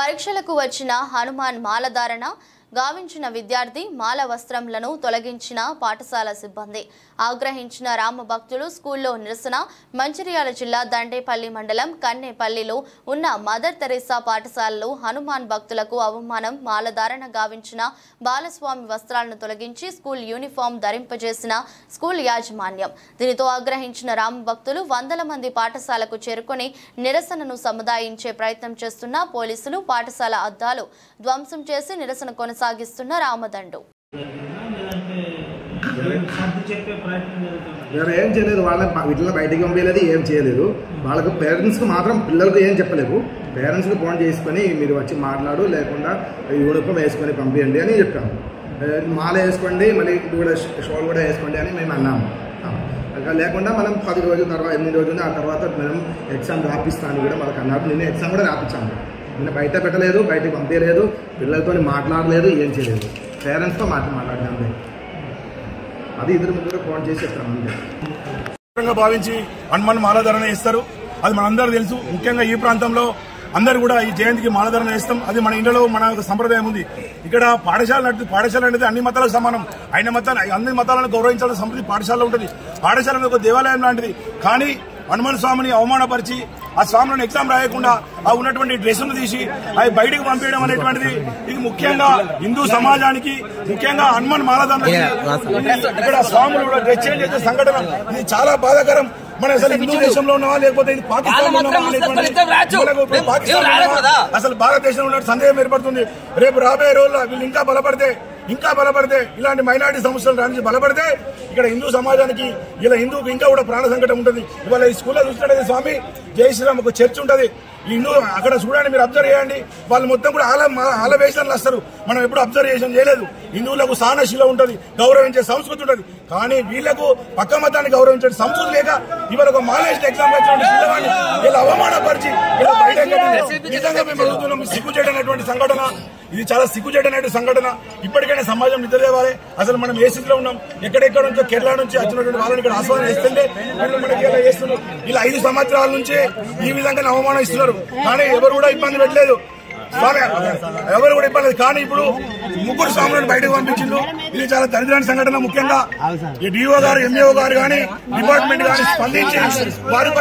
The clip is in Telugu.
పరీక్షలకు వచ్చిన హనుమాన్ మాలధారణ గావించిన విద్యార్థి మాల వస్త్రములను తొలగించిన పాఠశాల సిబ్బంది ఆగ్రహించిన రామ భక్తులు స్కూల్లో నిరసన మంచిర్యాల జిల్లా దండేపల్లి మండలం కన్నేపల్లిలో ఉన్న మదర్ తెరెసా పాఠశాలలో హనుమాన్ భక్తులకు అవమానం మాలధారణ గావించిన బాలస్వామి వస్త్రాలను తొలగించి స్కూల్ యూనిఫామ్ ధరింపజేసిన స్కూల్ యాజమాన్యం దీనితో ఆగ్రహించిన రామ భక్తులు వందల మంది పాఠశాలకు చేరుకొని నిరసనను సముదాయించే ప్రయత్నం చేస్తున్న పోలీసులు పాఠశాల అద్దాలు ధ్వంసం చేసి నిరసన కొనసాగిస్తున్న రామదండు ఏం చేయలేదు. వీటిలో బయటికి పంపించలేదు, ఏం చేయలేదు. వాళ్ళకు పేరెంట్స్కి మాత్రం పిల్లలకు ఏం చెప్పలేదు. పేరెంట్స్కి ఫోన్ చేసుకొని మీరు వచ్చి మాట్లాడు, లేకుండా యూనిఫామ్ వేసుకొని పంపించండి అని చెప్పాము. మాల వేసుకోండి, మళ్ళీ కూడా షోల్ కూడా వేసుకోండి అని మేము అన్నాము. లేకుండా మనం 10 రోజుల తర్వాత 8 రోజులు ఆ తర్వాత మనం ఎగ్జామ్ రాపిస్తాను కూడా మనకు అన్నారు. నిన్న ఎగ్జామ్ కూడా రాపించాము. నిన్న బయట పెట్టలేదు, బయటకు పంపించలేదు, పిల్లలతో మాట్లాడలేదు, ఏం చేయలేదు. పేరెంట్స్తో మాట్లాడినాము. అది ఇద్దరు ముగ్గురు ఫోన్ చేసి చెప్తాను. భావించి హనుమాన్ మాలధారణ ఇస్తారు. అది మనందరూ తెలుసు. ముఖ్యంగా ఈ ప్రాంతంలో అందరూ కూడా ఈ జయంతికి మాలధారణ ఇస్తాం. అది మన ఇంట్లో మన సంప్రదాయం ఉంది. ఇక్కడ పాఠశాల అనేది అన్ని మతాలకు సమానం. అన్ని మతాలను గౌరవించాల్సిన సంస్కృతి పాఠశాలలో ఉంటుంది. పాఠశాల ఒక దేవాలయం లాంటిది. కానీ హనుమాన్ స్వామిని అవమానపరిచి ఆ స్వామిని ఎగ్జామ్ రాయకుండా ఆ ఉన్నటువంటి డ్రెస్సును తీసి అవి బయటకు పంపించడం అనేటువంటిది ఇది ముఖ్యంగా హిందూ సమాజానికి, ముఖ్యంగా హనుమాన్ మాలధారణ ఇక్కడ స్వాములు కూడా డ్రెస్ చేంజ్ చేసే సంఘటన ఇది చాలా బాధాకరం. మన అసలు హిందూ దేశంలో ఉన్నావా లేకపోతే ఇది పాకిస్తాన్ అసలు భారతదేశంలో ఉన్న సందేహం ఏర్పడుతుంది. రేపు రాబోయే రోజుల్లో వీళ్ళు ఇంకా బలపడితే ఇలాంటి మైనారిటీ సమస్యలు రానికి బలపడితే ఇక్కడ హిందూ సమాజానికి ఇలా హిందూకి ఇంకా కూడా ప్రాణ సంకటం ఉంటుంది. ఇవాళ ఈ స్కూల్లో చూసినట్టు స్వామి జై శ్రీరామ్ ఒక చర్చ్ ఉంటుంది. ఈ హిందూ అక్కడ చూడండి, మీరు అబ్జర్వ్ చేయండి. వాళ్ళు మొత్తం కూడా ఆలవేషాలు వస్తారు. మనం ఎప్పుడు అబ్జర్వేషన్ చేయలేదు. హిందువులకు సహనశీల ఉంటుంది, గౌరవించే సంస్కృతి ఉంటుంది. కానీ వీళ్లకు పక్క మతాన్ని గౌరవించే సంస్కృతి లేక ఇవాళ ఒక మాలేస్ట్ ఎగ్జామ్ వచ్చినటువంటి పిల్లవాడిని ఇలా అవమానపరిచి ఇలా బయట నిజంగా మేము అడుగుతున్నాం. సిగ్గుచేటటువంటి సంఘటన ఇది, చాలా సిగ్గుచేటటువంటి సంఘటన. ఇప్పటికైనా సమాజం నిద్రలేవాలి. అసలు మనం ఏ స్థితిలో ఉన్నాం? ఎక్కడెక్కడ నుంచో కేరళ నుంచి వచ్చినటువంటి వాళ్ళని ఇక్కడ ఆస్వాదన చేస్తుంటే వీళ్ళు మనకి ఇలా చేస్తున్నారు. ఇలా 5 సంవత్సరాల నుంచే ఈ విధంగా అవమానం ఇస్తున్నారు. కానీ ఎవరు కూడా ఇబ్బంది పెట్టలేదు. ఎవరు కూడా ఇబ్బంది. కానీ ఇప్పుడు 3 స్వాములను బయటకు పంపించిండు. ఇది చాలా దరిద్రమైన సంఘటన. ముఖ్యంగా ఈ డిఓ గారు, ఎంఈఓ గారు కానీ డిపార్ట్మెంట్ కానీ స్పందించి వారి